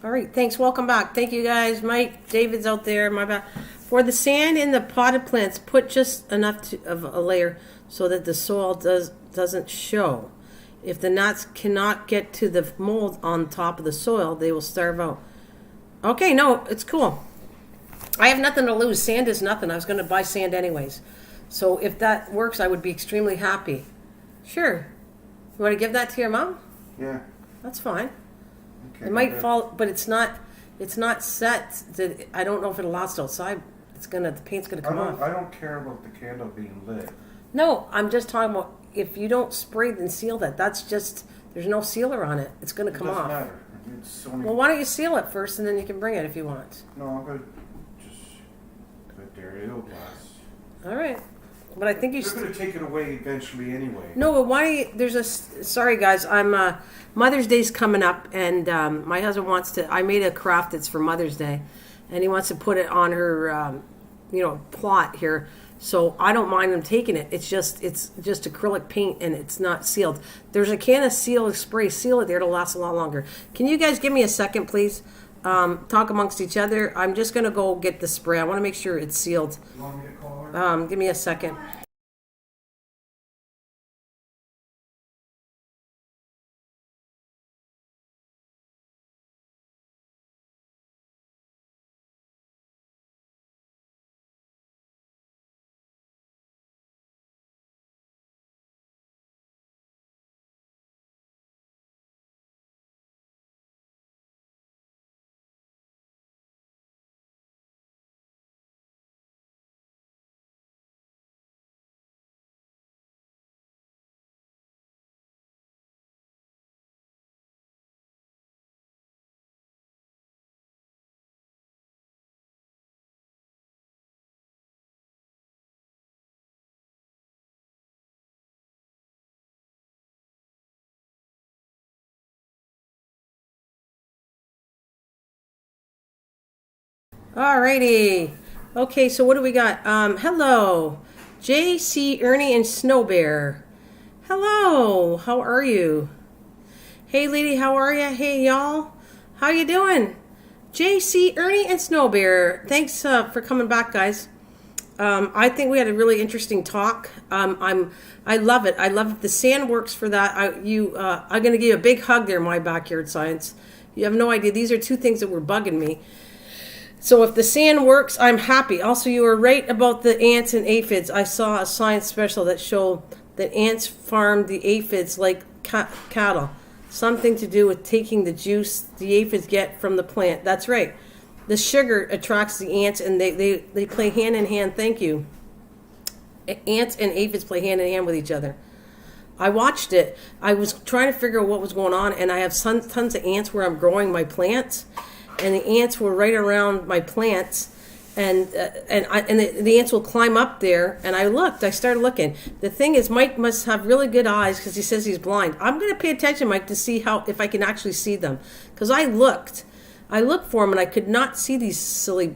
All right, thanks. Welcome back. Thank you guys. Mike, David's out there. My bad. For the sand in the potted plants, put just enough of a layer so that the soil doesn't show. If the gnats cannot get to the mold on top of the soil, they will starve out. Okay, no, it's cool. I have nothing to lose. Sand is nothing. I was going to buy sand anyways. So if that works, I would be extremely happy. Sure. You want to give that to your mom? Yeah. That's fine. Okay, It might fall, but it's not set. I don't know if it'll last outside. The paint's gonna come off. I don't care about the candle being lit. No, I'm just talking about if you don't spray and seal that. That's just there's no sealer on it. It's gonna come It doesn't off. matter. It's only... Well, why don't you seal it first and then you can bring it if you want. No, I'm gonna just put there. It'll last. All right, but I think you. They're gonna take it away eventually anyway. No, but why? There's a. Sorry, guys. I'm. Mother's Day's coming up, and my husband wants to. I made a craft that's for Mother's Day, and he wants to put it on her, plot here. So I don't mind him taking it. It's just acrylic paint, and it's not sealed. There's a can of seal spray. Seal it there. It'll last a lot longer. Can you guys give me a second, please? Talk amongst each other. I'm just gonna go get the spray. I want to make sure it's sealed. You want me to call her? Give me a second. Alrighty. Okay, so what do we got? Hello. JC, Ernie, and Snow Bear. Hello. How are you? Hey, lady, how are you? Hey, y'all. How you doing? JC, Ernie, and Snow Bear. Thanks for coming back, guys. I think we had a really interesting talk. I love it. I love it. The sand works for that. I'm going to give you a big hug there, my backyard science. You have no idea. These are two things that were bugging me. So if the sand works, I'm happy. Also, you were right about the ants and aphids. I saw a science special that showed that ants farm the aphids like cattle. Something to do with taking the juice the aphids get from the plant. That's right. The sugar attracts the ants, and they play hand in hand. Thank you. Ants and aphids play hand in hand with each other. I watched it. I was trying to figure out what was going on, and I have tons of ants where I'm growing my plants. And the ants were right around my plants, and the ants will climb up there. And I started looking. The thing is, Mike must have really good eyes because he says he's blind. I'm going to pay attention, Mike, to see if I can actually see them. Because I looked for them, and I could not see these silly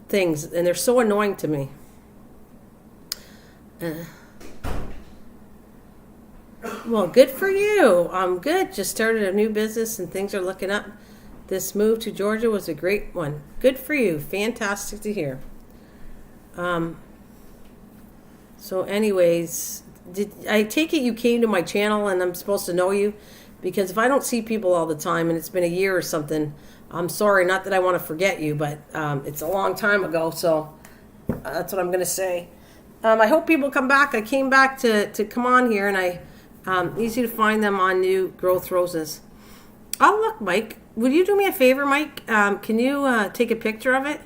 things, and they're so annoying to me. Well, good for you. I'm good. Just started a new business, and things are looking up. This move to Georgia was a great one. Good for you. Fantastic to hear. So anyways, I take it you came to my channel and I'm supposed to know you? Because if I don't see people all the time and it's been a year or something, I'm sorry. Not that I want to forget you, but it's a long time ago, so that's what I'm going to say. I hope people come back. I came back to come on here, and easy to find them on New Growth Roses. Oh, look, Mike. Would you do me a favor, Mike? Can you take a picture of it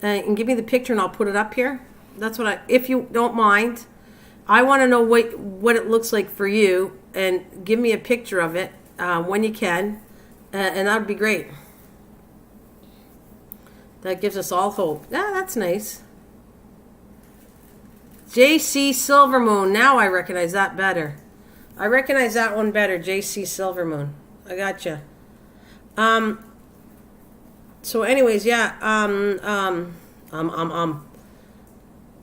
and give me the picture, and I'll put it up here? That's what if you don't mind. I want to know what it looks like for you, and give me a picture of it when you can, and that would be great. That gives us all hope. Yeah, that's nice. JC Silvermoon. Now I recognize that better. I recognize that one better. JC Silvermoon. I gotcha. So anyways, yeah,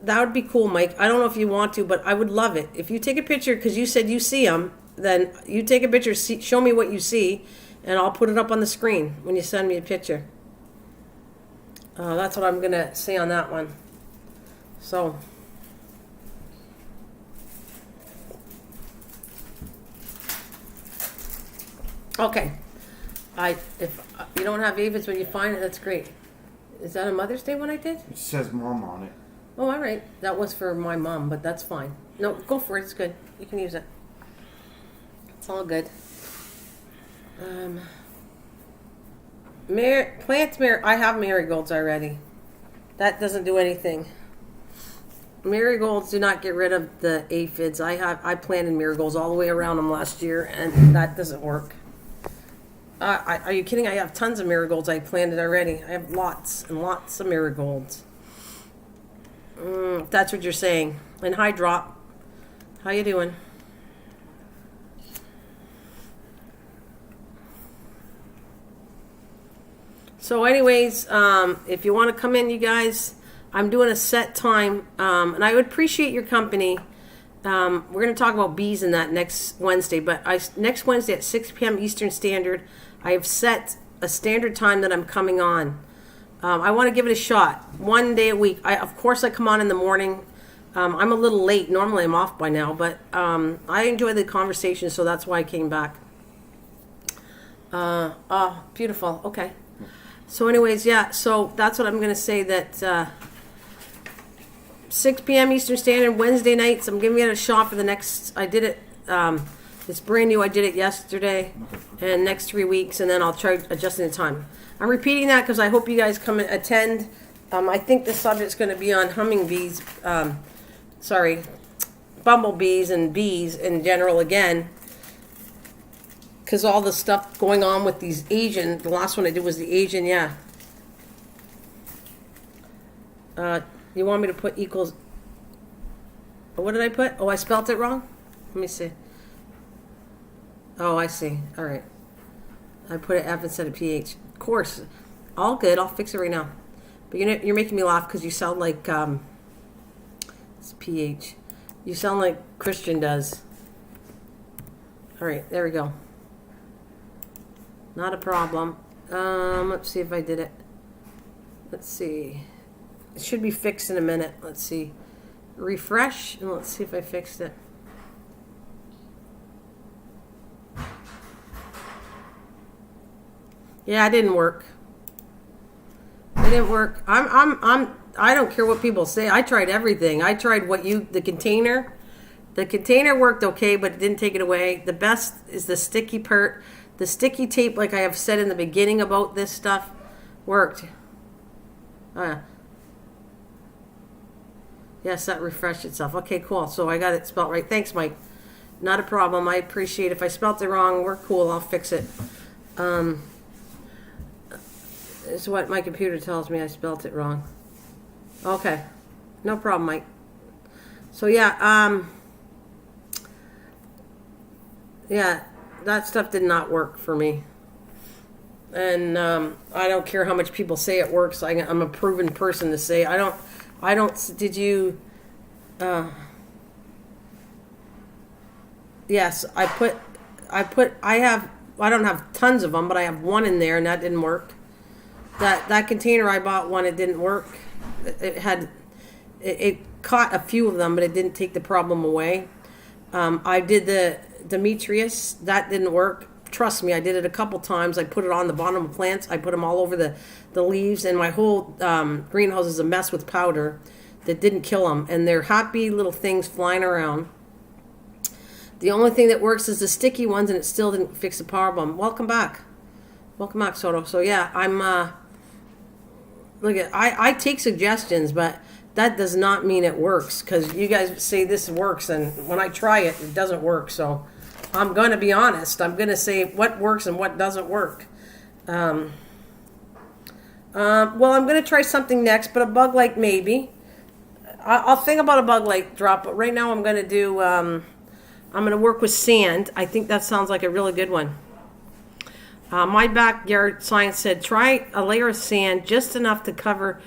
that would be cool, Mike. I don't know if you want to, but I would love it. If you take a picture, because you said you see them, then you take a picture, show me what you see, and I'll put it up on the screen when you send me a picture. That's what I'm going to say on that one. So, okay. If you don't have aphids when you find it, that's great. Is that a Mother's Day one I did? It says mom on it. Oh, all right. That was for my mom, but that's fine. No, go for it. It's good. You can use it. It's all good. I have marigolds already. That doesn't do anything. Marigolds do not get rid of the aphids. I planted marigolds all the way around them last year, and that doesn't work. Are you kidding? I have tons of marigolds I planted already. I have lots and lots of marigolds. If that's what you're saying. And hi, Drop. How you doing? So anyways, if you want to come in, you guys, I'm doing a set time, and I would appreciate your company. We're going to talk about bees in that next Wednesday, but next Wednesday at 6 p.m. Eastern Standard, I have set a standard time that I'm coming on. I want to give it a shot, one day a week. Of course, I come on in the morning. I'm a little late. Normally, I'm off by now, but I enjoy the conversation, so that's why I came back. Beautiful. Okay. So anyways, yeah, so that's what I'm going to say, that 6 p.m. Eastern Standard, Wednesday nights, I'm giving it a shot for the next, I did it, it's brand new, I did it yesterday, and next 3 weeks, and then I'll try adjusting the time. I'm repeating that because I hope you guys come and attend. I think the subject's going to be on bumblebees and bees in general again. Because all the stuff going on with these Asian, the last one I did was the Asian, yeah. You want me to put equals, what did I put? Oh, I spelt it wrong? Let me see. Oh, I see. All right. I put an F instead of PH. Of course. All good. I'll fix it right now. But you're making me laugh because you sound like, it's PH. You sound like Christian does. All right, there we go. Not a problem. Let's see if I did it. Let's see. It should be fixed in a minute. Let's see. Refresh, and let's see if I fixed it. Yeah, it didn't work. It didn't work. I don't care what people say. I tried everything. I tried the container. The container worked okay, but it didn't take it away. The best is the sticky part. The sticky tape, like I have said in the beginning about this stuff, worked. Yes, that refreshed itself. Okay, cool. So I got it spelled right. Thanks, Mike. Not a problem. I appreciate it. If I spelled it wrong, we're cool. I'll fix it. It's what my computer tells me I spelled it wrong. Okay. No problem, Mike. So, yeah, that stuff did not work for me. And I don't care how much people say it works. I'm a proven person to say I don't. Did you? Yes, I don't have tons of them, but I have one in there, and that didn't work. That container I bought one, it didn't work. It caught a few of them, but it didn't take the problem away. I did the Demetrius, that didn't work. Trust me, I did it a couple times. I put it on the bottom of plants. I put them all over the leaves, and my whole greenhouse is a mess with powder that didn't kill them. And they're happy little things flying around. The only thing that works is the sticky ones, and it still didn't fix the problem. Welcome back. Welcome back, Soto. So, yeah, I take suggestions, but that does not mean it works, because you guys say this works, and when I try it, it doesn't work. So I'm going to be honest. I'm going to say what works and what doesn't work. Well, I'm going to try something next, but a bug light maybe. I'll think about a bug light drop, but right now I'm going to do, I'm going to work with sand. I think that sounds like a really good one. My backyard science said, try a layer of sand just enough to cover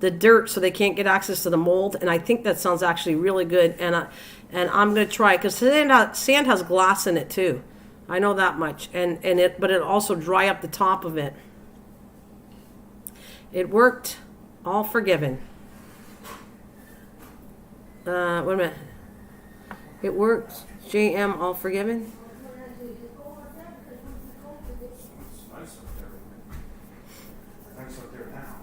the dirt so they can't get access to the mold. And I think that sounds actually really good. And I'm going to try it because sand has glass in it too. I know that much. But it also dry up the top of it. It worked. All forgiven. Wait a minute. It worked. JM, all forgiven. It's nice up there. Nice up there now.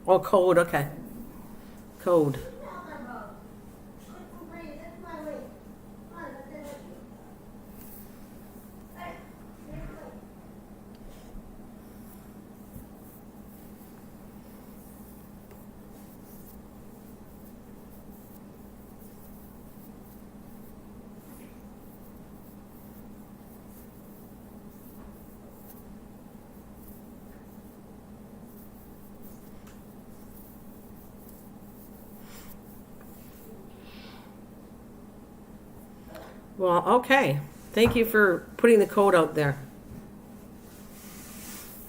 Oh, code. Okay. Code. Well, okay. Thank you for putting the code out there.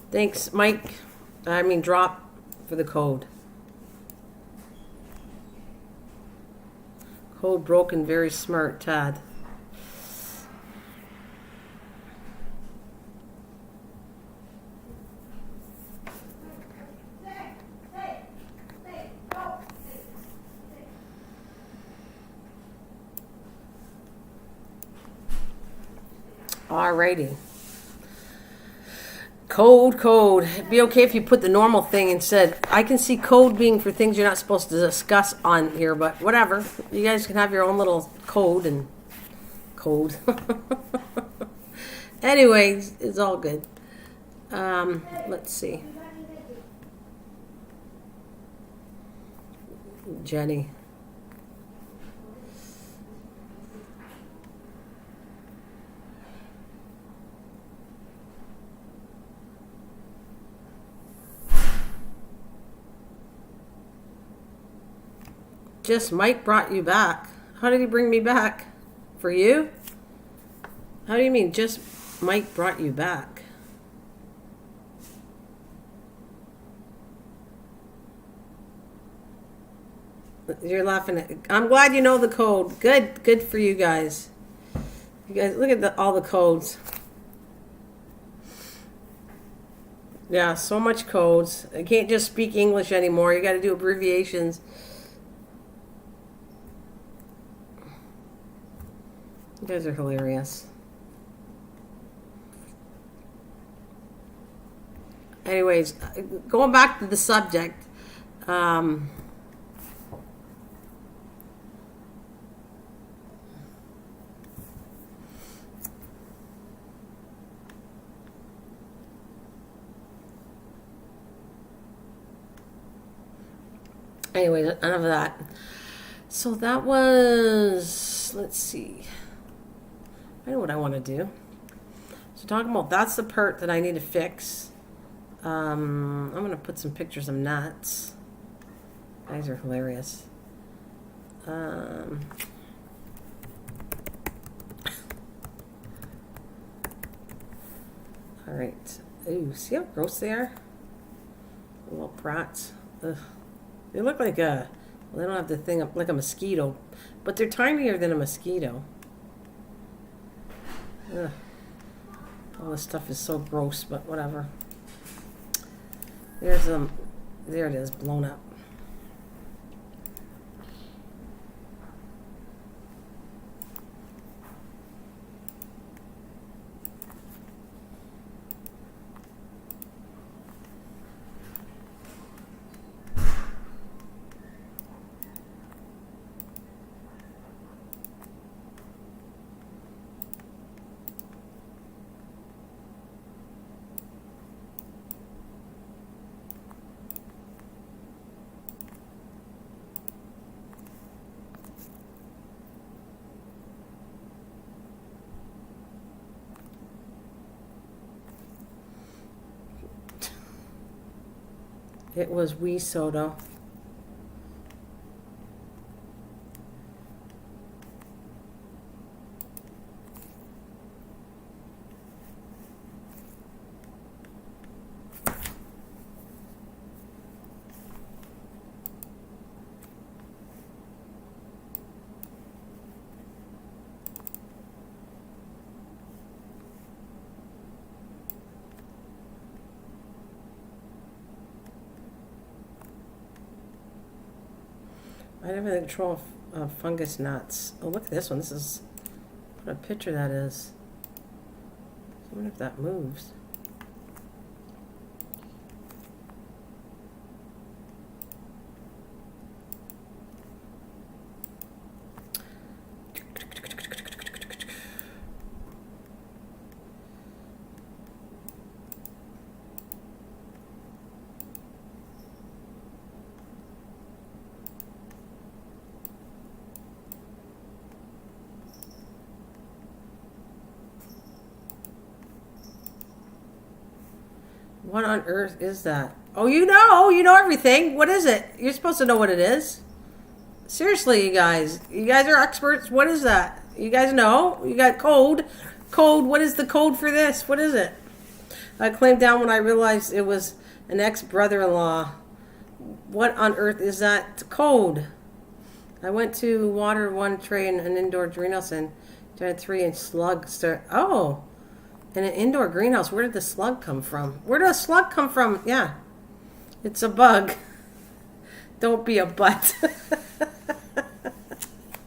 Thanks, Mike. Drop for the code. Code broken, very smart, Tad. Alrighty. Code. It'd be okay if you put the normal thing and said, I can see code being for things you're not supposed to discuss on here, but whatever. You guys can have your own little code and code. Anyways, it's all good. Let's see. Jenny. Just Mike brought you back. How did he bring me back? For you? How do you mean just Mike brought you back? You're laughing at. I'm glad you know the code. Good for you guys. You guys look at all the codes. Yeah, so much codes. I can't just speak English anymore. You got to do abbreviations. You guys are hilarious. Anyways, going back to the subject. Anyways, enough of that. So that was, let's see. I know what I want to do. So talking about, that's the part that I need to fix. I'm going to put some pictures of nuts. Guys are hilarious. All right. Ooh, see how gross they are? Little brats. Ugh. They look like well, they don't have the thing up like a mosquito, but they're tinier than a mosquito. Ugh. All this stuff is so gross, but whatever. There's there it is, blown up. It was wee soda. I have the control of fungus gnats. Oh, look at this one. This is what a picture that is. I wonder if that moves. What on earth is that? Oh, you know everything. What is it? You're supposed to know what it is. Seriously, you guys are experts. What is that? You guys know? You got code. What is the code for this? What is it? I clamped down when I realized it was an ex-brother-in-law. What on earth is that code? I went to water one tray in an indoor greenhouse and had 3-inch slug start. Oh. In an indoor greenhouse, where did the slug come from? Where did a slug come from? Yeah, it's a bug. Don't be a butt.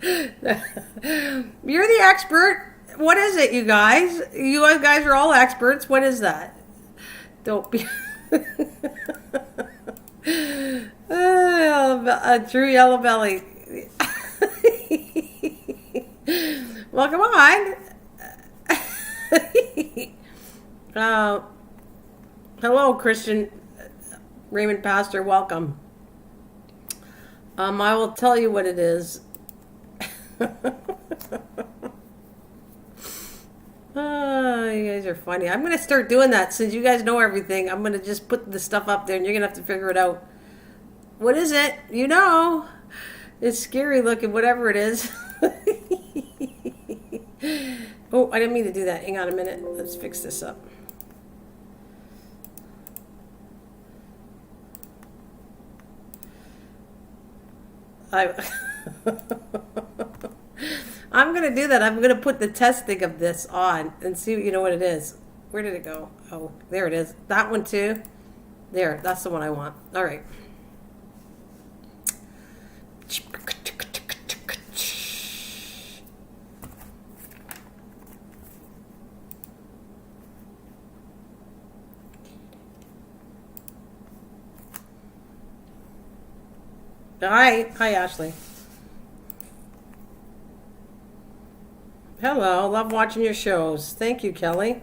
You're the expert. What is it, you guys? You guys are all experts. What is that? Don't be... a true yellow belly. Well, come on. Hello, Christian Raymond Pastor. Welcome. I will tell you what it is. You guys are funny. I'm going to start doing that since you guys know everything. I'm going to just put the stuff up there and you're going to have to figure it out. What is it? You know. It's scary looking, whatever it is. Oh, I didn't mean to do that. Hang on a minute. Let's fix this up. I'm going to do that. I'm going to put the test thing of this on and see what it is. Where did it go? Oh, there it is. That one too. There. That's the one I want. All right. Hi, Ashley. Hello, love watching your shows. Thank you, Kelly.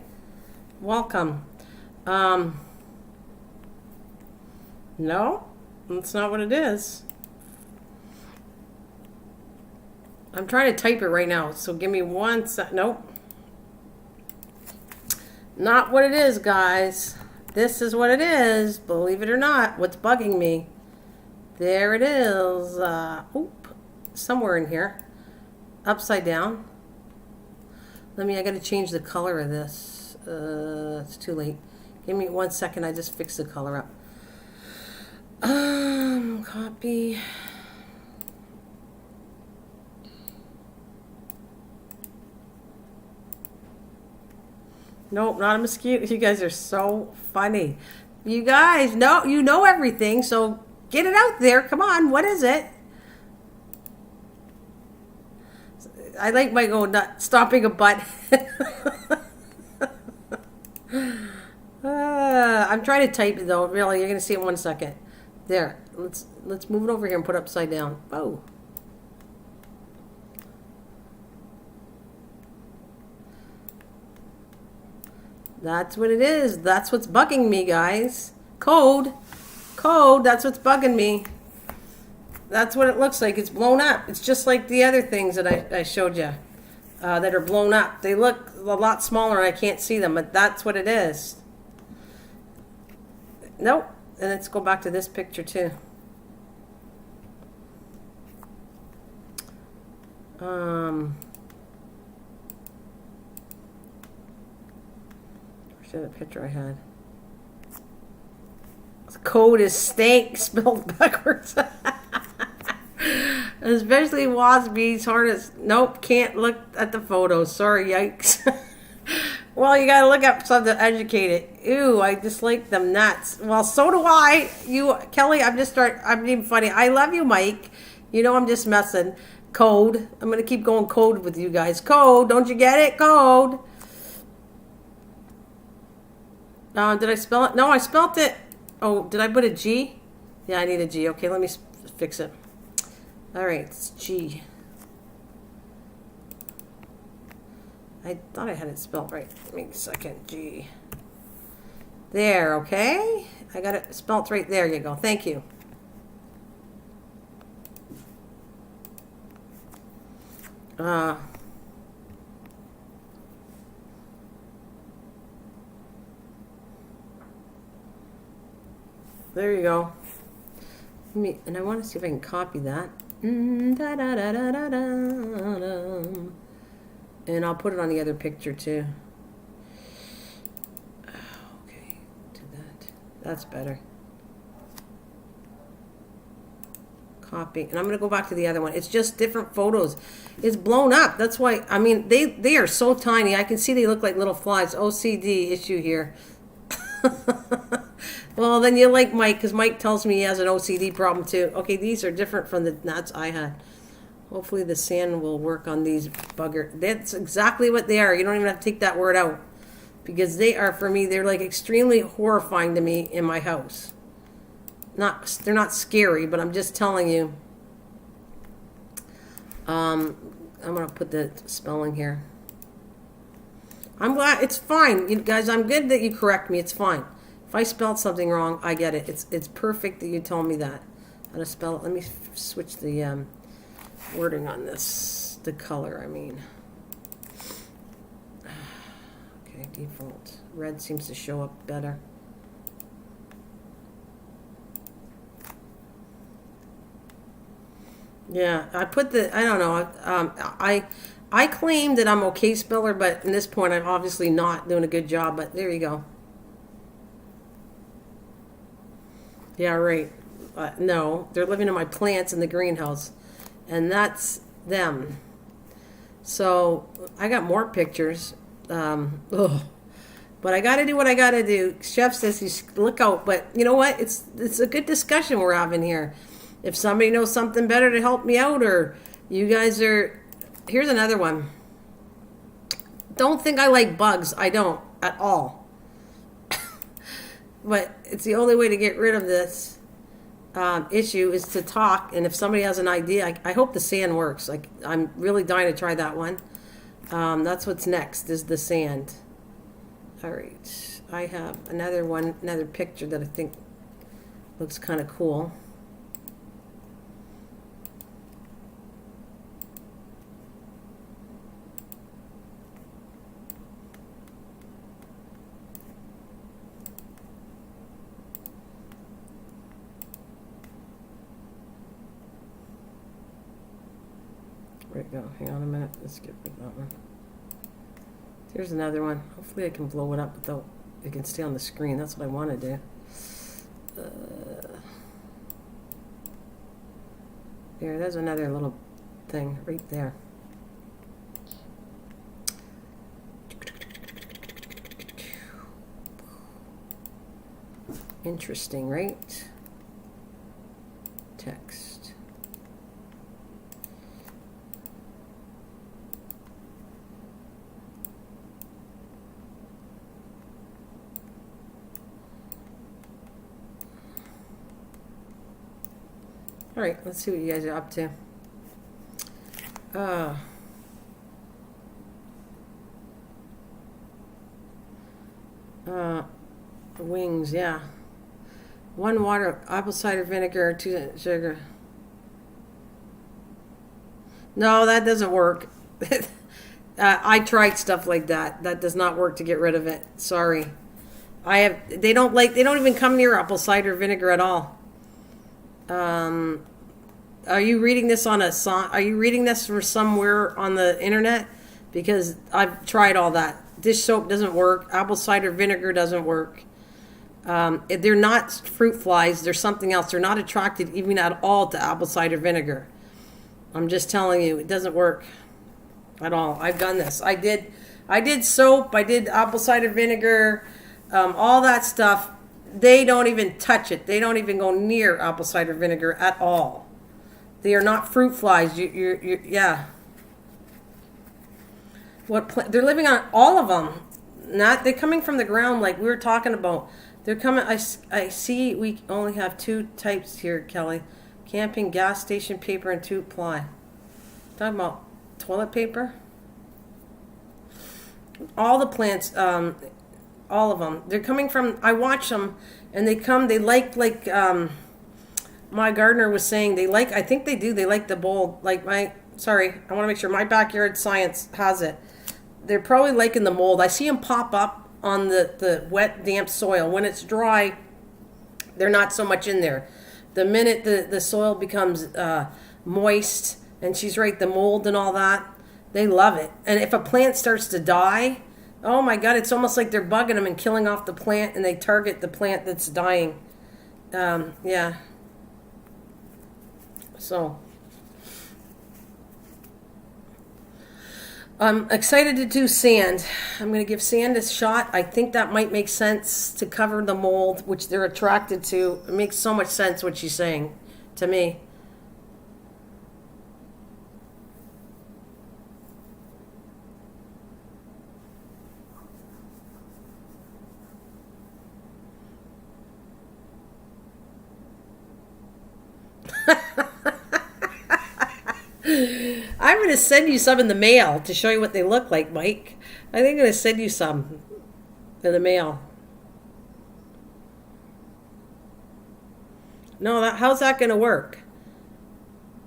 Welcome. No, that's not what it is. I'm trying to type it right now, so give me 1 sec. Nope. Not what it is, guys. This is what it is, believe it or not. What's bugging me. There it is. Somewhere in here. Upside down. I gotta change the color of this. It's too late. Give me 1 second. I just fixed the color up. Copy. Nope, not a mosquito. You guys are so funny. You guys know, you know everything, so get it out there. Come on, what is it? I like my go nut stopping a butt. I'm trying to type it though. Really, you're gonna see it in 1 second. There. Let's move it over here and put it upside down. Oh. That's what it is. That's what's bugging me, guys. Code. That's what's bugging me. That's what it looks like. It's blown up. It's just like the other things that I showed you that are blown up. They look a lot smaller and I can't see them, but that's what it is. Nope. And let's go back to this picture too. Where's the other picture I had? The code is stank spelled backwards. Especially wasabi's hardest. Nope, can't look at the photos. Sorry, yikes. Well, you gotta look up something to educate it. Ew, I dislike them nuts. Well, so do I. You, Kelly, I'm being funny. I love you, Mike. You know I'm just messing. Code. I'm going to keep going code with you guys. Code. Don't you get it? Code. Did I spell it? No, I spelled it. Oh, did I put a G? Yeah, I need a G. Okay, let me fix it. All right, it's G. I thought I had it spelled right. Give me a second. G. There, okay? I got it spelled right. There you go. Thank you. There you go. And I want to see if I can copy that. Da, da, da, da, da, da. And I'll put it on the other picture too. Okay, do that. That's better. Copy. And I'm going to go back to the other one. It's just different photos. It's blown up. That's why, I mean, they are so tiny. I can see they look like little flies. OCD issue here. Well, then you like Mike, because Mike tells me he has an OCD problem too. Okay, these are different from the nuts I had. Hopefully the sand will work on these bugger. That's exactly what they are. You don't even have to take that word out. Because they are, for me, they're like extremely horrifying to me in my house. They're not scary, but I'm just telling you. I'm going to put the spelling here. I'm glad. It's fine. You guys, I'm good that you correct me. It's fine. If I spelled something wrong, I get it. It's perfect that you told me that. How to spell it. Let me switch the wording on this. The color, I mean. Okay, default. Red seems to show up better. Yeah, I put the, I don't know, I claim that I'm okay speller, but in this point I'm obviously not doing a good job, but there you go. Yeah, right. No, they're living in my plants in the greenhouse, and that's them. So I got more pictures. But I got to do what I got to do. Chef says he's look out, but you know what? It's a good discussion we're having here. If somebody knows something better to help me out, or you guys are, here's another one. Don't think I like bugs. I don't at all. But it's the only way to get rid of this issue is to talk. And if somebody has an idea, I hope the sand works. Like, I'm really dying to try that one. That's what's next is the sand. All right. I have another picture that I think looks kind of cool. Right now, hang on a minute. Let's get rid of that one. Here's another one. Hopefully I can blow it up without it can stay on the screen. That's what I want to do. There's another little thing right there. Interesting, right? Text. All right, let's see what you guys are up to. Wings, yeah. 1 water, apple cider vinegar, 2 sugar. No, that doesn't work. I tried stuff like that. That does not work to get rid of it. Sorry. They don't even come near apple cider vinegar at all. Are you reading this on a song? Are you reading this from somewhere on the internet? Because I've tried all that. Dish soap doesn't work. Apple cider vinegar doesn't work. They're not fruit flies. They're something else. They're not attracted even at all to apple cider vinegar. I'm just telling you, it doesn't work at all. I've done this. I did soap. I did apple cider vinegar. All that stuff. They don't even touch it. They don't even go near apple cider vinegar at all. They are not fruit flies. Yeah. They're living on all of them. Not they're coming from the ground like we were talking about. They're coming. I see. We only have two types here, Kelly. Camping, gas station paper, and 2-ply. Talking about toilet paper. All the plants, all of them. They're coming from. I watch them, and they come. They like my gardener was saying. They like. I think they do. They like the bowl. Like my. Sorry, I want to make sure my backyard science has it. They're probably liking the mold. I see them pop up on the wet, damp soil. When it's dry, they're not so much in there. The minute the soil becomes moist, and she's right, the mold and all that, they love it. And if a plant starts to die, oh my God, it's almost like they're bugging them and killing off the plant, and they target the plant that's dying. Yeah. So I'm excited to do sand. I'm going to give sand a shot. I think that might make sense to cover the mold, which they're attracted to. It makes so much sense what she's saying to me. I'm going to send you some in the mail to show you what they look like, Mike. I think I'm going to send you some in the mail. No, how's that going to work?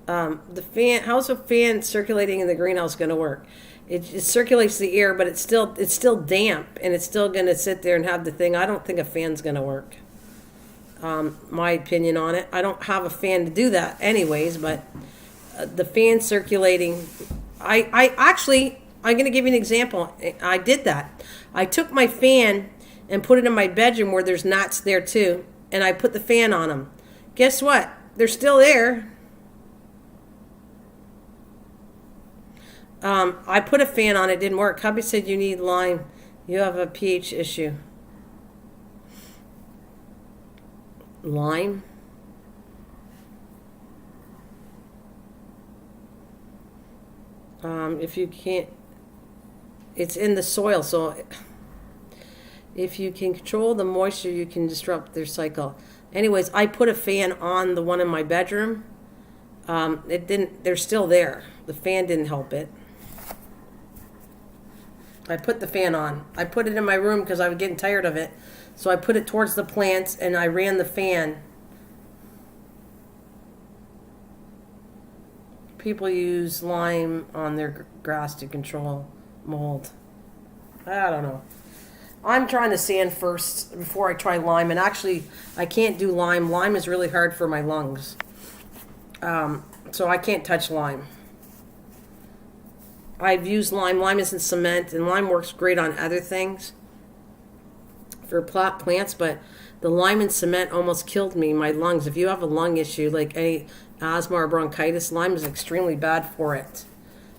The fan. How's a fan circulating in the greenhouse going to work? It circulates the air, but it's still damp, and it's still going to sit there and have the thing. I don't think a fan's going to work. My opinion on it. I don't have a fan to do that, anyways, but. The fan circulating. I'm going to give you an example. I did that. I took my fan and put it in my bedroom where there's gnats there too, and I put the fan on them. Guess what? They're still there. I put a fan on it, didn't work. Hubby said you need lime. You have a pH issue. Lime? If you can't, it's in the soil, so if you can control the moisture, you can disrupt their cycle. Anyways, I put a fan on the one in my bedroom. They're still there. The fan didn't help it. I put the fan on. I put it in my room because I was getting tired of it. So I put it towards the plants and I ran the fan. People use lime on their grass to control mold. I don't know. I'm trying to sand first before I try lime. And actually, I can't do lime. Lime is really hard for my lungs. So I can't touch lime. I've used lime. Lime isn't cement, and lime works great on other things for plants, but the lime and cement almost killed me, my lungs. If you have a lung issue, like any asthma or bronchitis, lime is extremely bad for it.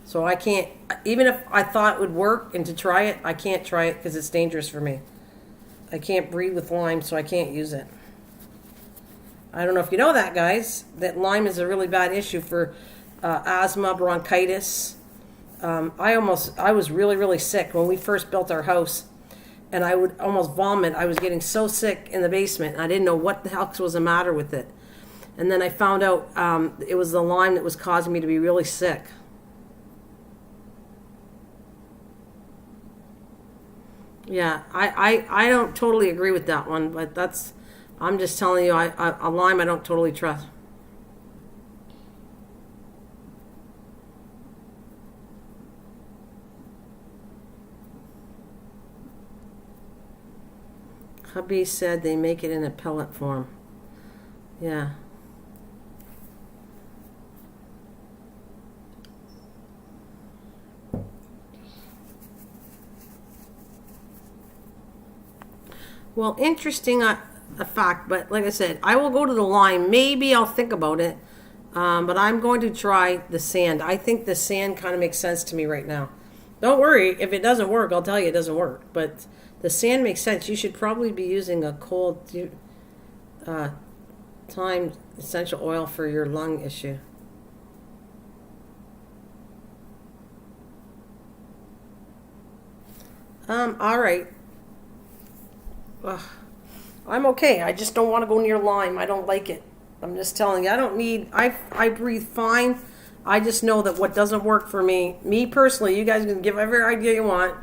So I can't, even if I thought it would work and to try it, I can't try it because it's dangerous for me. I can't breathe with lime, so I can't use it. I don't know if you know that, guys, that lime is a really bad issue for asthma, bronchitis. I was really, really sick when we first built our house, and I would almost vomit. I was getting so sick in the basement, and I didn't know what the hell was the matter with it. And then I found out it was the lime that was causing me to be really sick. Yeah, I don't totally agree with that one, but I'm just telling you, a lime I don't totally trust. Hubby said they make it in a pellet form. Yeah. Well, interesting a fact, but like I said, I will go to the lime. Maybe I'll think about it, but I'm going to try the sand. I think the sand kind of makes sense to me right now. Don't worry, if it doesn't work, I'll tell you it doesn't work, but the sand makes sense. You should probably be using a cold thyme essential oil for your lung issue. All right. Ugh. I'm okay. I just don't want to go near lime. I don't like it. I'm just telling you. I don't need. I breathe fine. I just know that what doesn't work for me personally, you guys can give every idea you want,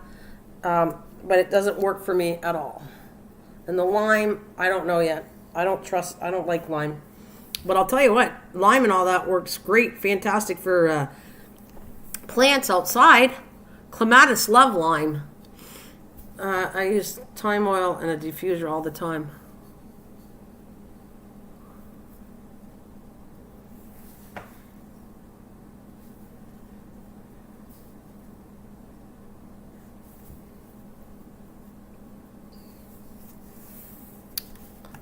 but it doesn't work for me at all. And the lime, I don't know yet. I don't like lime. But I'll tell you what, lime and all that works great, fantastic for plants outside. Clematis love lime. I use thyme oil and a diffuser all the time.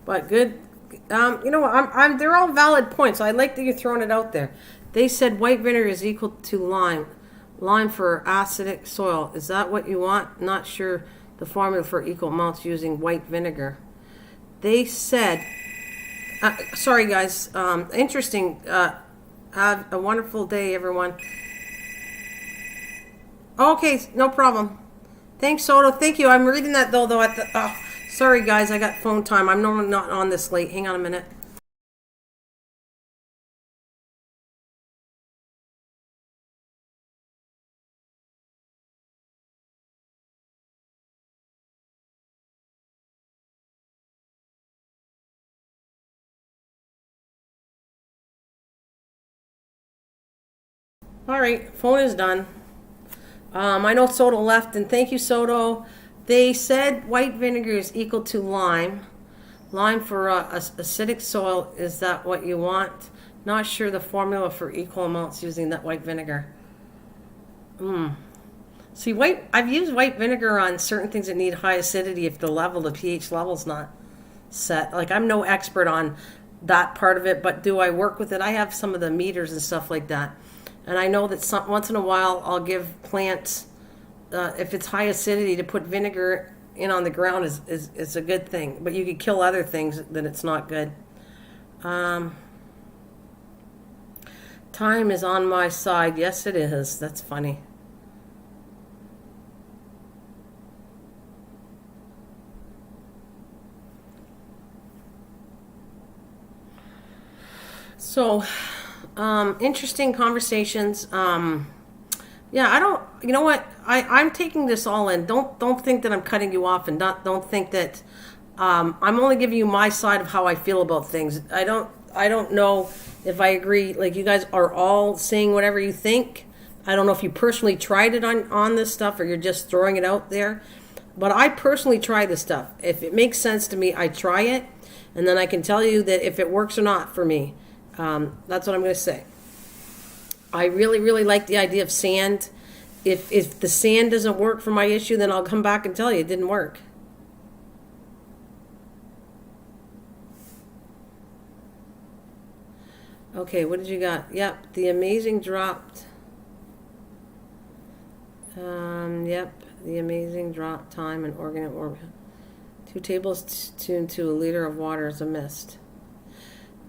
But good. They're all valid points. I like that you're throwing it out there. They said white vinegar is equal to lime. Lime for acidic soil. Is that what you want? Not sure the formula for equal amounts using white vinegar. They said, sorry guys, interesting. Have a wonderful day, everyone. Okay, no problem. Thanks, Soto. Thank you. I'm reading that though at the. Sorry, guys. I got phone time. I'm normally not on this late. Hang on a minute. All right, phone is done. I know Soto left, and thank you, Soto. They said white vinegar is equal to lime. Lime for acidic soil. Is that what you want? Not sure the formula for equal amounts using that white vinegar. See, I've used white vinegar on certain things that need high acidity if the pH level's not set. Like, I'm no expert on that part of it, but do I work with it? I have some of the meters and stuff like that. And I know that once in a while I'll give plants, if it's high acidity, to put vinegar in on the ground is a good thing. But you could kill other things that it's not good. Time is on my side. Yes, it is. That's funny. So, interesting conversations. Yeah, I don't. You know what? I'm taking this all in. Don't think that I'm cutting you off, and don't think that I'm only giving you my side of how I feel about things. I don't know if I agree. Like, you guys are all saying whatever you think. I don't know if you personally tried it on this stuff or you're just throwing it out there. But I personally try this stuff. If it makes sense to me, I try it, and then I can tell you that if it works or not for me. That's what I'm going to say. I really, really like the idea of sand. If the sand doesn't work for my issue, then I'll come back and tell you it didn't work. Okay, what did you got? Yep, the amazing dropped. Yep, the amazing drop time and organic warmth. 2 tablespoons to a liter of water is a mist.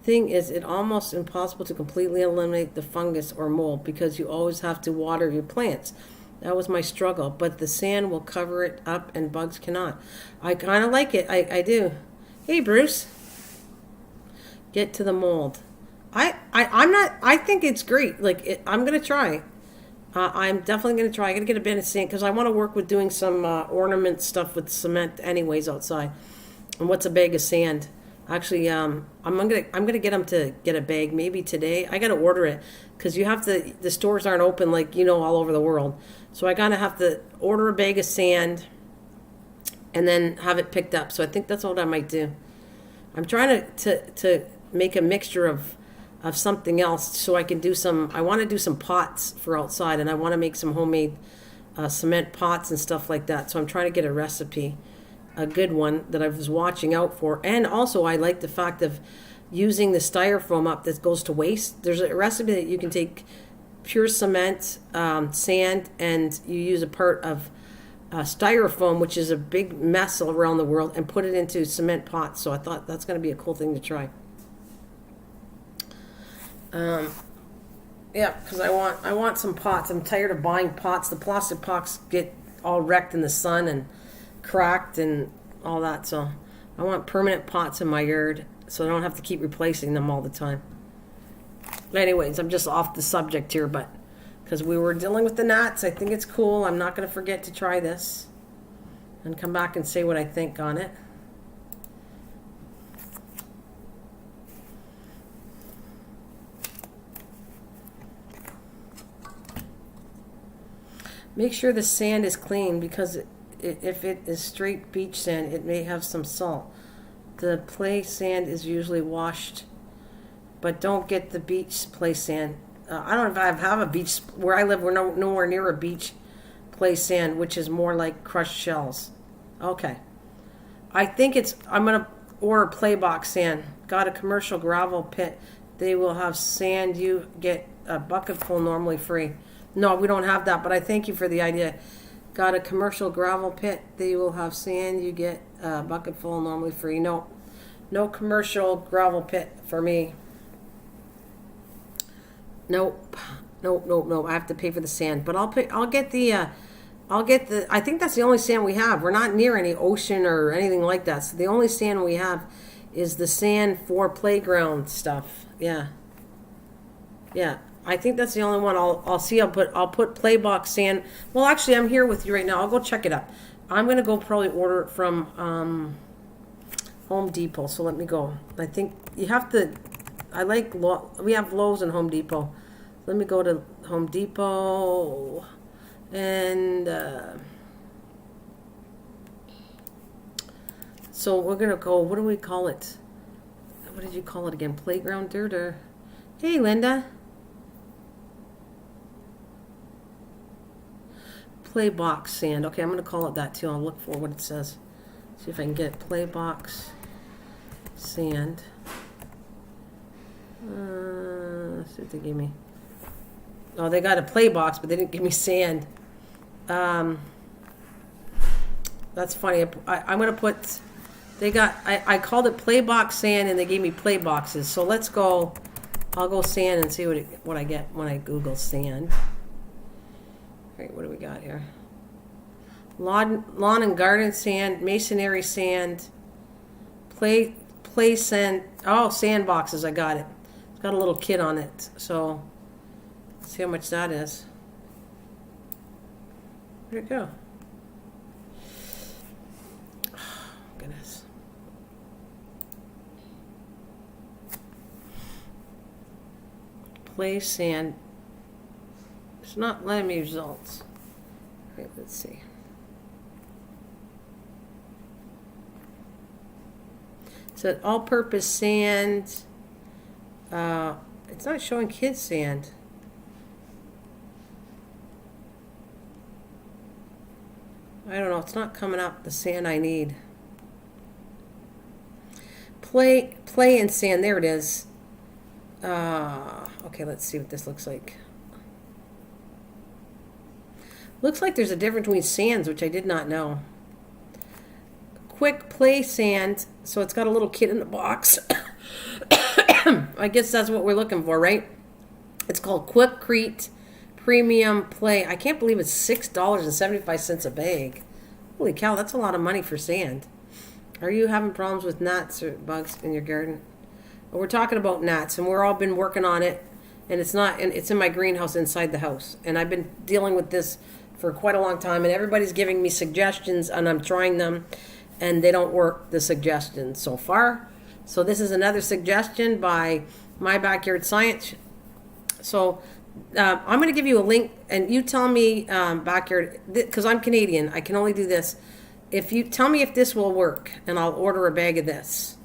Thing is, it's almost impossible to completely eliminate the fungus or mold because you always have to water your plants. That was my struggle, but the sand will cover it up and bugs cannot. I kind of like it. I do. Hey, Bruce. Get to the mold. I'm not. I think it's great. I'm gonna try. I'm definitely gonna try. I gotta get a bit of sand because I want to work with doing some ornament stuff with cement, anyways, outside. And what's a bag of sand? Actually, I'm gonna get them to get a bag maybe today. I gotta order it because the stores aren't open all over the world. So I gotta have to order a bag of sand and then have it picked up. So I think that's what I might do. I'm trying to make a mixture of something else so I can do some. I want to do some pots for outside, and I want to make some homemade cement pots and stuff like that. So I'm trying to get a recipe. A good one that I was watching out for. And also I like the fact of using the styrofoam up that goes to waste. There's a recipe that you can take pure cement, sand, and you use a part of styrofoam, which is a big mess around the world, and put it into cement pots. So I thought that's going to be a cool thing to try. Yeah, because I want some pots. I'm tired of buying pots. The plastic pots get all wrecked in the sun and cracked and all that. So I want permanent pots in my yard so I don't have to keep replacing them all the time. Anyways, I'm just off the subject here, but because we were dealing with the gnats, I think it's cool. I'm not going to forget to try this and come back and say what I think on it. Make sure the sand is clean because if it is straight beach sand, it may have some salt. The play sand is usually washed, but don't get the beach play sand. I don't know if I have a beach where I live. We're nowhere near a beach play sand, which is more like crushed shells. Okay, I think I'm gonna order play box sand. Got a commercial gravel pit. They will have sand. You get a bucket full normally free. No, we don't have that, but I thank you for the idea. Got a commercial gravel pit. They will have sand. You get a bucket full normally free. No commercial gravel pit for me. Nope. I have to pay for the sand, but I'll get the. I think that's the only sand we have. We're not near any ocean or anything like that. So the only sand we have is the sand for playground stuff. Yeah. I think that's the only one. I'll see. I'll put play box sand. Well, actually, I'm here with you right now. I'll go check it up. I'm gonna go probably order it from Home Depot. So let me go. I think you have to. We have Lowe's and Home Depot. Let me go to Home Depot and so we're gonna go. What do we call it? What did you call it again? Playground dirt or? Hey, Linda. Play box sand. Okay, I'm going to call it that too. I'll look for what it says. See if I can get play box sand. Let's see what they gave me. Oh, they got a play box, but they didn't give me sand. That's funny. I'm going to put. I called it play box sand, and they gave me play boxes. So let's go. I'll go sand and see what I get when I Google sand. All right, what do we got here? Lawn and garden sand, masonry sand, play sand. Oh, sand boxes. I got it. It's got a little kit on it. So let's see how much that is. Where'd it go? Oh, goodness. Play sand. It's not letting me results. Okay, let's see. So all-purpose sand. It's not showing kids sand. I don't know. It's not coming up the sand I need. Play and sand. There it is. Okay, let's see what this looks like. Looks like there's a difference between sands, which I did not know. Quick play sand. So it's got a little kit in the box. I guess that's what we're looking for, right? It's called Quickcrete Premium Play. I can't believe it's $6.75 a bag. Holy cow, that's a lot of money for sand. Are you having problems with gnats or bugs in your garden? Well, we're talking about gnats, and we're all been working on it. And it's in my greenhouse inside the house. And I've been dealing with this for quite a long time, and everybody's giving me suggestions, and I'm trying them, and they don't work, the suggestions so far. So this is another suggestion by My Backyard Science. So I'm going to give you a link, and you tell me, backyard, because I'm Canadian, I can only do this. If you tell me if this will work, and I'll order a bag of this.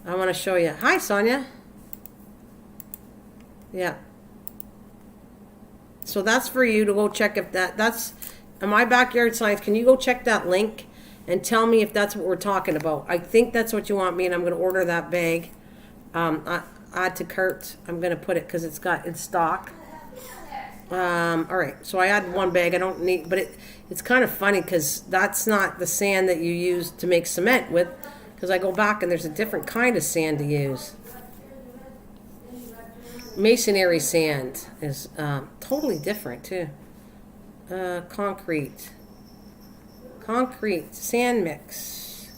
I want to show you. Hi, Sonia. Yeah. So that's for you to go check if that's My Backyard Science. Can you go check that link and tell me if that's what we're talking about? I think that's what you want me, and I'm going to order that bag. Add to cart. I'm going to put it because it's got in stock. All right. So I add one bag. I don't need, but it's kind of funny because that's not the sand that you use to make cement with. Because I go back and there's a different kind of sand to use. Masonry sand is totally different too. Concrete. Concrete sand mix.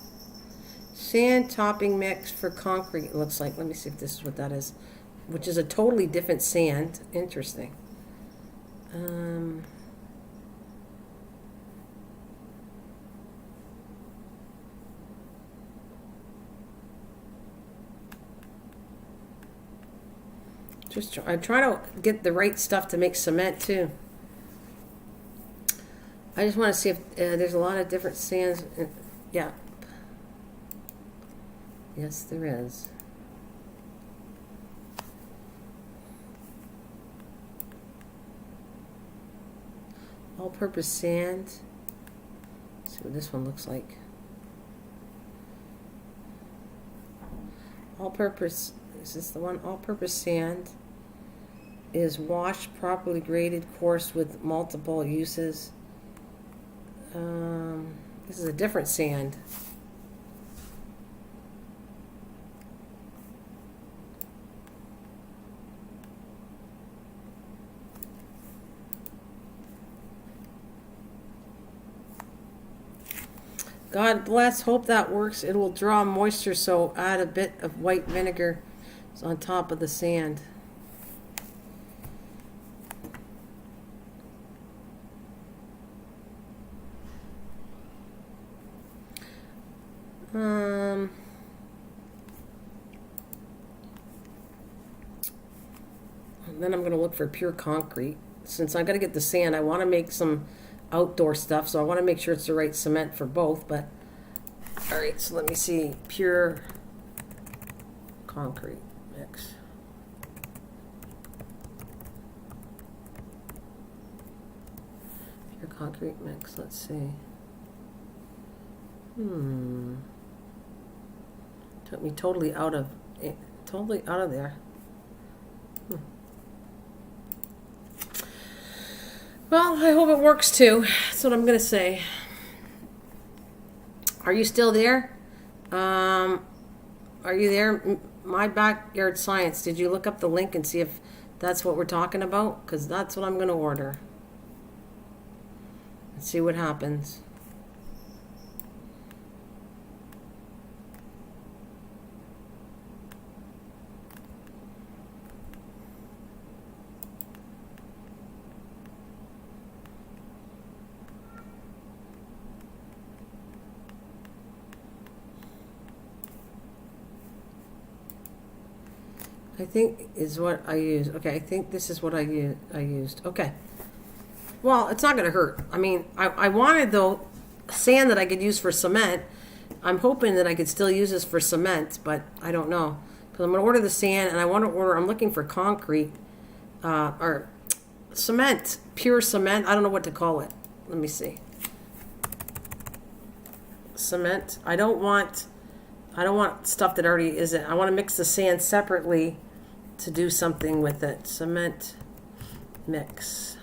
Sand topping mix for concrete, it looks like. Let me see if this is what that is. Which is a totally different sand. Interesting. I'm trying to get the right stuff to make cement too. I just want to see if there's a lot of different sands. Yeah. Yes, there is. All-purpose sand. Let's see what this one looks like. All-purpose. Is this the one? All-purpose sand is washed, properly graded, coarse with multiple uses. This is a different sand. God bless. Hope that works. It will draw moisture, so add a bit of white vinegar on top of the sand. Then I'm going to look for pure concrete. Since I got to get the sand, I want to make some outdoor stuff, so I want to make sure it's the right cement for both. But all right, so let me see. Pure concrete mix. Pure concrete mix. Let's see. Took me totally out of there. Well, I hope it works too. That's what I'm gonna say. Are you still there? Are you there? My Backyard Science. Did you look up the link and see if that's what we're talking about? Because that's what I'm gonna order. Let's see what happens. I think is what I use. Okay, I think this is what I used. Okay. Well, it's not going to hurt. I mean, I wanted, though, sand that I could use for cement. I'm hoping that I could still use this for cement, but I don't know. Because I'm going to order the sand, and I'm looking for concrete, or cement, pure cement. I don't know what to call it. Let me see. Cement. I don't want stuff that already isn't. I want to mix the sand separately to do something with it. Cement mix.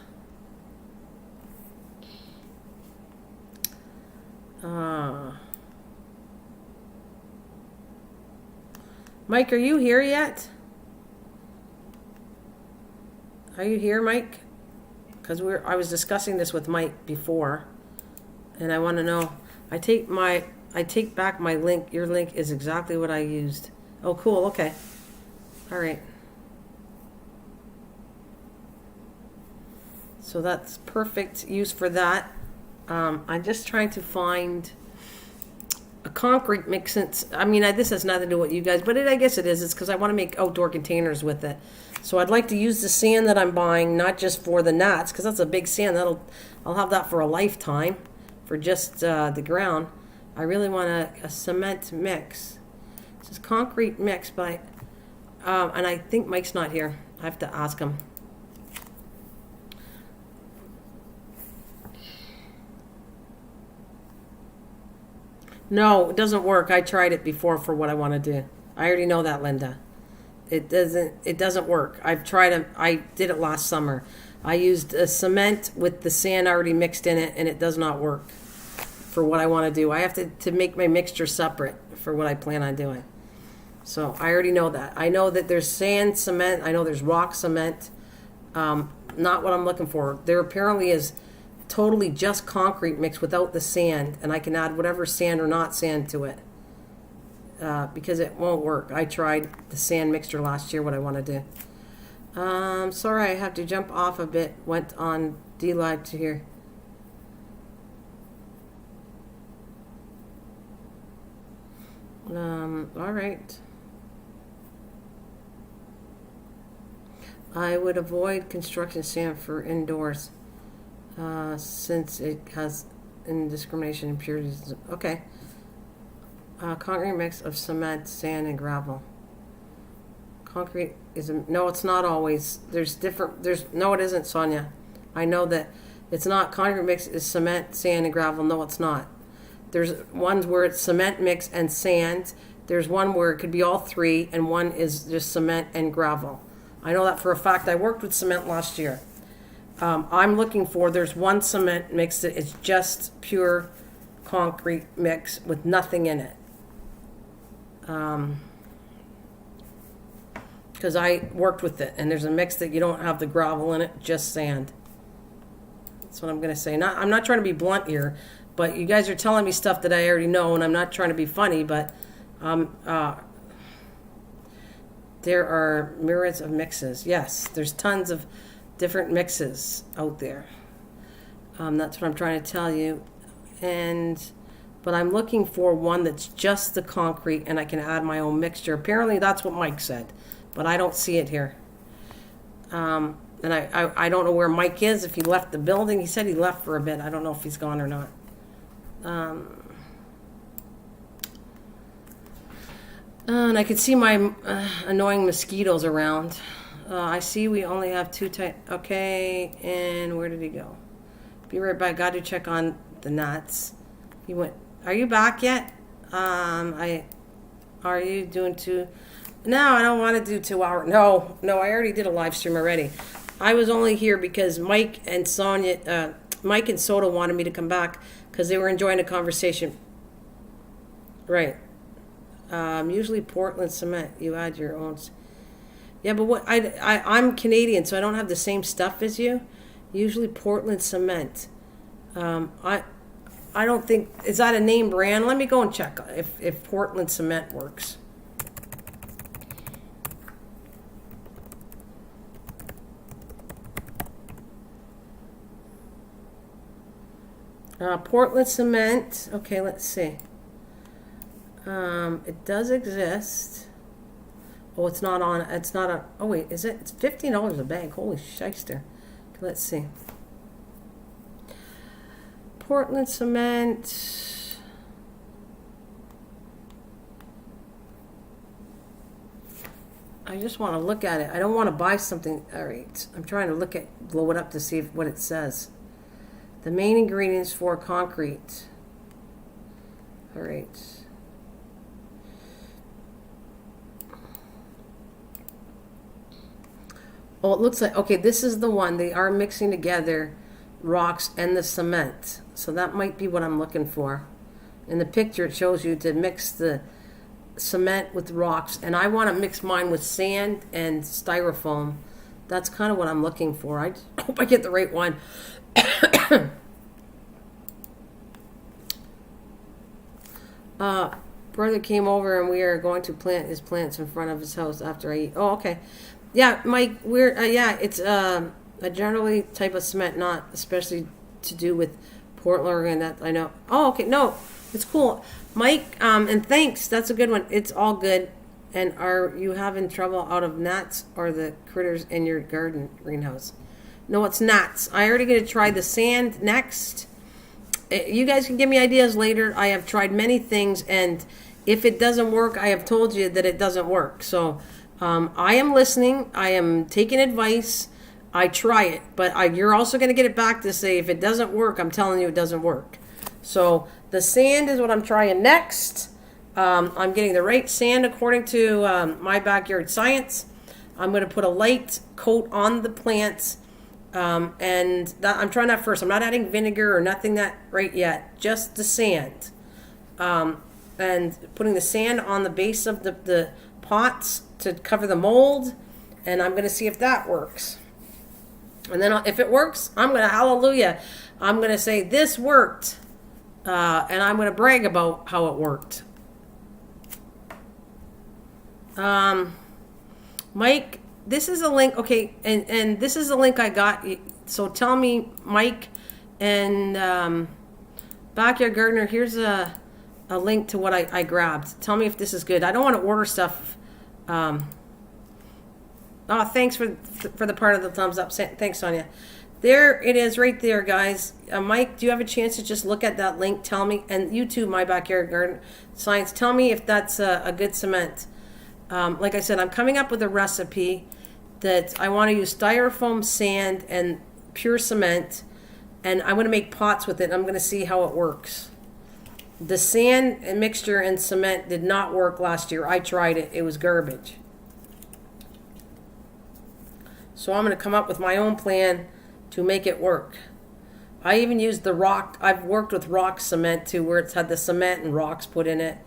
Mike, are you here yet? Are you here, Mike? Because I was discussing this with Mike before, and I want to know. I take back my link. Your link is exactly what I used. Oh, cool. Okay. All right. So that's perfect use for that. I'm just trying to find a concrete mix. I mean, this has nothing to do with you guys, but I guess it is. It's because I want to make outdoor containers with it. So I'd like to use the sand that I'm buying, not just for the gnats, because that's a big sand. I'll have that for a lifetime for just the ground. I really want a cement mix. This is concrete mix, but and I think Mike's not here. I have to ask him. No, it doesn't work. I tried it before for what I want to do. I already know that, Linda. It doesn't work. I've tried it. I did it last summer. I used a cement with the sand already mixed in it, and it does not work for what I want to do. I have to make my mixture separate for what I plan on doing. So I already know that. I know that there's sand cement. I know there's rock cement. Not what I'm looking for. There apparently is totally just concrete mix without the sand, and I can add whatever sand or not sand to it. Because it won't work. I tried the sand mixture last year, what I want to do. Sorry, I have to jump off a bit. Went on D-Live to here. All right. I would avoid construction sand for indoors, since it has indiscrimination impurities. Okay. Concrete mix of cement, sand, and gravel. Concrete is no, it's not always. No, it isn't, Sonia. I know that it's not. Concrete mix is cement, sand, and gravel. No, it's not. There's ones where it's cement mix and sand. There's one where it could be all three, and one is just cement and gravel. I know that for a fact. I worked with cement last year. I'm looking for, there's one cement mix that is just pure concrete mix with nothing in it. Because I worked with it, and there's a mix that you don't have the gravel in it, just sand. That's what I'm going to say. I'm not trying to be blunt here, but you guys are telling me stuff that I already know, and I'm not trying to be funny, but there are myriads of mixes. Yes, there's tons of different mixes out there. That's what I'm trying to tell you. But I'm looking for one that's just the concrete, and I can add my own mixture. Apparently, that's what Mike said, but I don't see it here. And I don't know where Mike is, if he left the building. He said he left for a bit. I don't know if he's gone or not. And I can see my annoying mosquitoes around. I see we only have two types. Okay, and where did he go? Be right back. Got to check on the nuts. He went. Are you back yet? Are you doing two? No, I don't want to do 2 hours. No, I already did a live stream already. I was only here because Mike and Soda wanted me to come back because they were enjoying the conversation. Right. Usually Portland cement. You add your own. Yeah, but what I'm Canadian, so I don't have the same stuff as you. Usually Portland cement. I don't think, is that a name brand? Let me go and check if Portland cement works. Portland cement. Okay, let's see. It does exist. Oh, it's not on. It's not on. Oh wait, is it? It's $15 a bag. Holy shyster. Let's see. Portland cement. I just want to look at it. I don't want to buy something. All right. I'm trying to blow it up to see what it says. The main ingredients for concrete. All right. Oh, it looks like, okay, this is the one. They are mixing together rocks and the cement. So that might be what I'm looking for. In the picture, it shows you to mix the cement with rocks. And I want to mix mine with sand and styrofoam. That's kind of what I'm looking for. I hope I get the right one. Brother came over and we are going to plant his plants in front of his house after I eat. Oh, okay. Yeah, Mike, it's a generally type of cement, not especially to do with Portland and that I know. Oh, okay, no, it's cool. Mike, and thanks, that's a good one. It's all good. And are you having trouble out of gnats or the critters in your garden greenhouse? No, it's gnats. I already going to try the sand next. You guys can give me ideas later. I have tried many things, and if it doesn't work, I have told you that it doesn't work. So I am listening. I am taking advice. I try it, but you're also going to get it back to say if it doesn't work, I'm telling you it doesn't work. So the sand is what I'm trying next. I'm getting the right sand according to my backyard science. I'm going to put a light coat on the plants. And that, I'm trying that first. I'm not adding vinegar or nothing that right yet. Just the sand. And putting the sand on the base of the pots to cover the mold. And I'm going to see if that works. And then if it works, I'm going to hallelujah. I'm going to say this worked. And I'm going to brag about how it worked. Mike, this is a link. Okay, and this is a link I got. So tell me, Mike and Backyard Gardener, here's a link to what I grabbed. Tell me if this is good. I don't want to order stuff. Oh, thanks for the part of the thumbs up. Thanks, Sonia. There it is right there, guys. Mike, do you have a chance to just look at that link? Tell me, and you too, My Backyard Garden Science, tell me if that's a good cement. Like I said, I'm coming up with a recipe that I want to use styrofoam, sand, and pure cement, and I'm going to make pots with it. I'm going to see how it works. The sand and mixture and cement did not work last year. I tried it. It was garbage. So I'm going to come up with my own plan to make it work. I even used the rock. I've worked with rock cement too, where it's had the cement and rocks put in it.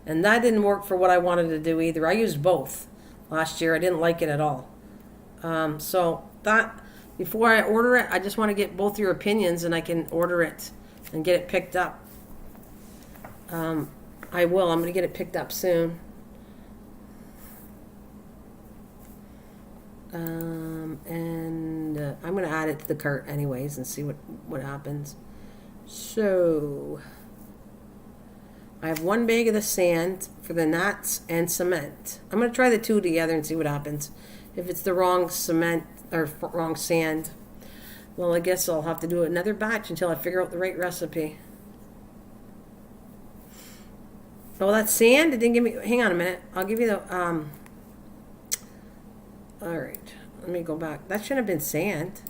And that didn't work for what I wanted to do either. I used both last year. I didn't like it at all. So that, before I order it, I just want to get both your opinions and I can order it and get it picked up. I will. I'm going to get it picked up soon. And I'm going to add it to the cart anyways and see what happens. So I have 1 bag of the sand for the knots and cement. I'm going to try the two together and see what happens. If it's the wrong cement or wrong sand, well, I guess I'll have to do another batch until I figure out the right recipe. Oh, that's sand? It didn't give me... Hang on a minute. I'll give you the... All right. Let me go back. That shouldn't have been sand.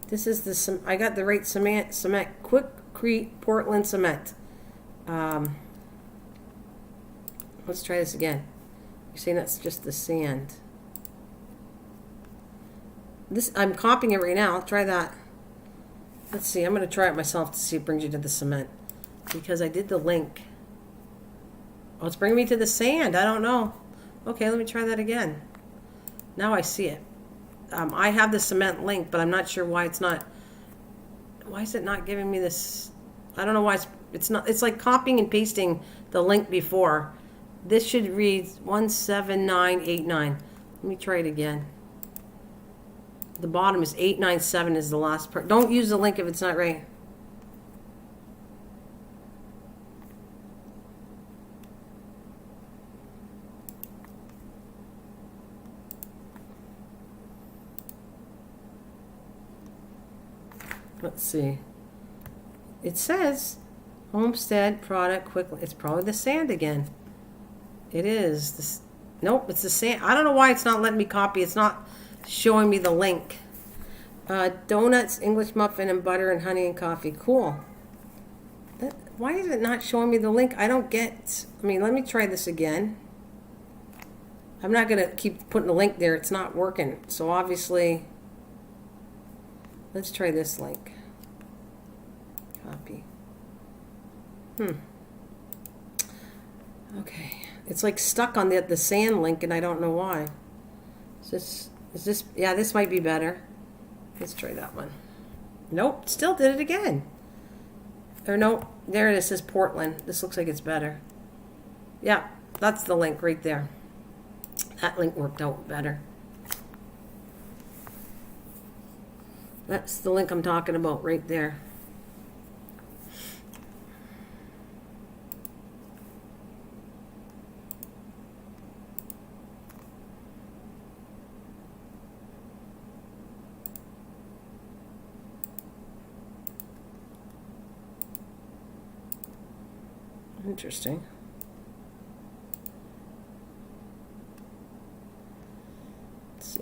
This is the... I got the right cement. Quickcrete Portland cement. Let's try this again. You're saying that's just the sand. This, I'm copying it right now. I'll try that. Let's see. I'm going to try it myself to see if it brings you to the cement. Because I did the link. Oh, it's bringing me to the sand. I don't know. Okay, let me try that again. Now I see it. I have the cement link, but I'm not sure why it's not. Why is it not giving me this? I don't know why it's not. It's like copying and pasting the link before. This should read 17989. Let me try it again. The bottom is 897 is the last part. Don't use the link if it's not right. Let's see. It says Homestead product quickly. It's probably the sand again. It is. This, nope, it's the sand. I don't know why it's not letting me copy. It's not showing me the link. Donuts, English muffin, and butter and honey and coffee. Cool. Why is it not showing me the link? I don't get... I mean, let me try this again. I'm not going to keep putting the link there. It's not working. So obviously... Let's try this link. Copy. Okay. It's like stuck on the sand link and I don't know why. Is this, yeah, this might be better. Let's try that one. Nope, still did it again. Or no, there it is, it says Portland. This looks like it's better. Yeah, that's the link right there. That link worked out better. That's the link I'm talking about right there. Interesting. Let's see.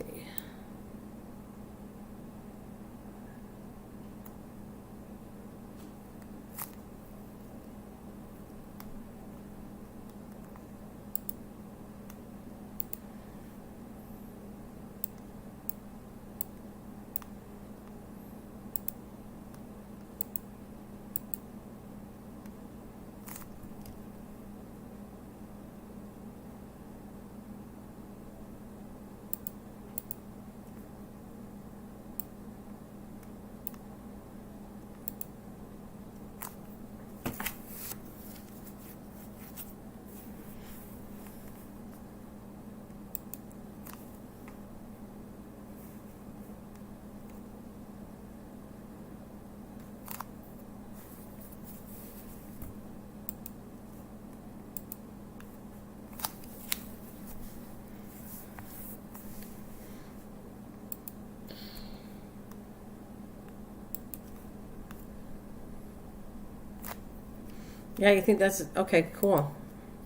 Yeah, you think that's okay? Cool.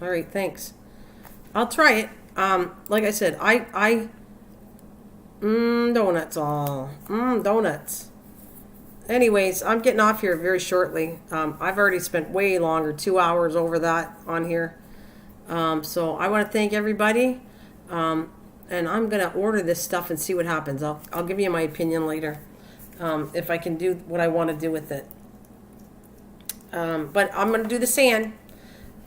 All right, thanks. I'll try it. Like I said, donuts all. Donuts. Anyways, I'm getting off here very shortly. I've already spent way longer, 2 hours over that on here. So I want to thank everybody. And I'm gonna order this stuff and see what happens. I'll give you my opinion later. If I can do what I want to do with it. But I'm gonna do the sand.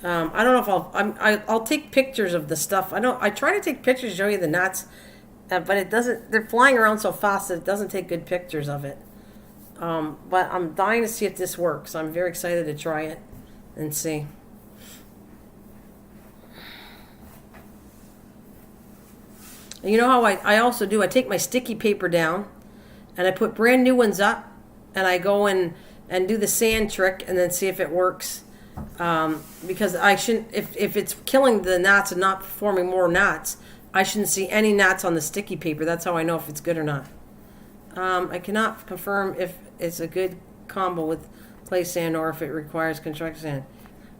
I don't know if I'll take pictures of the stuff. I try to take pictures to show you the nuts, but it doesn't. They're flying around so fast that it doesn't take good pictures of it. But I'm dying to see if this works. I'm very excited to try it and see. And you know how I also do? I take my sticky paper down and I put brand new ones up and I go in and do the sand trick and then see if it works. Because I shouldn't, if it's killing the gnats and not forming more gnats, I shouldn't see any gnats on the sticky paper. That's how I know if it's good or not. I cannot confirm if it's a good combo with clay sand or if it requires construction sand.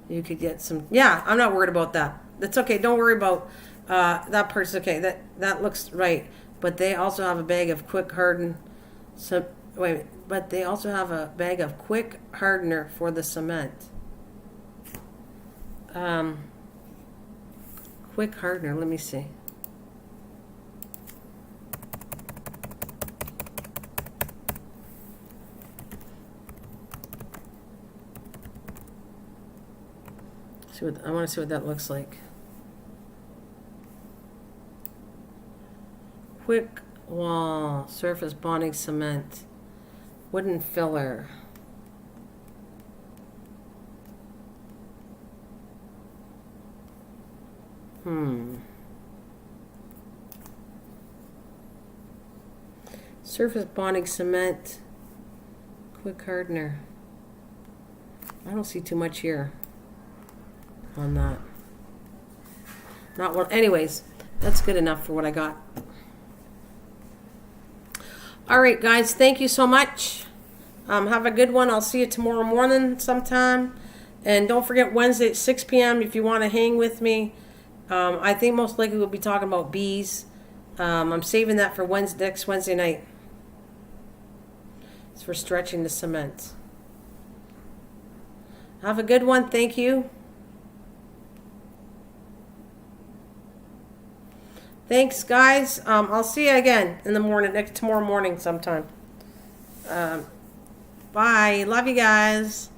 You could get some. Yeah, I'm not worried about that. That's okay. Don't worry about that part's okay. That looks right. But they also have a bag of quick harden. But they also have a bag of quick hardener for the cement. Quick hardener. Let me see. I want to see what that looks like. Quick wall surface bonding cement, wooden filler. Surface bonding cement, quick hardener. I don't see too much here on that. Not one. Anyways, that's good enough for what I got. All right, guys. Thank you so much. Have a good one. I'll see you tomorrow morning sometime. And don't forget Wednesday at 6 p.m. if you want to hang with me. I think most likely we'll be talking about bees. I'm saving that for next Wednesday night. It's for stretching the cement. Have a good one. Thank you. Thanks, guys. I'll see you again in the morning, tomorrow morning sometime. Bye. Love you guys.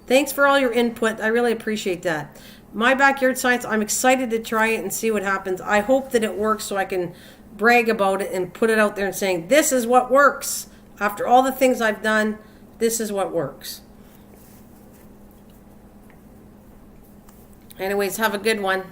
Thanks for all your input. I really appreciate that. My backyard science, I'm excited to try it and see what happens. I hope that it works so I can brag about it and put it out there and saying, this is what works. After all the things I've done, this is what works. Anyways, have a good one.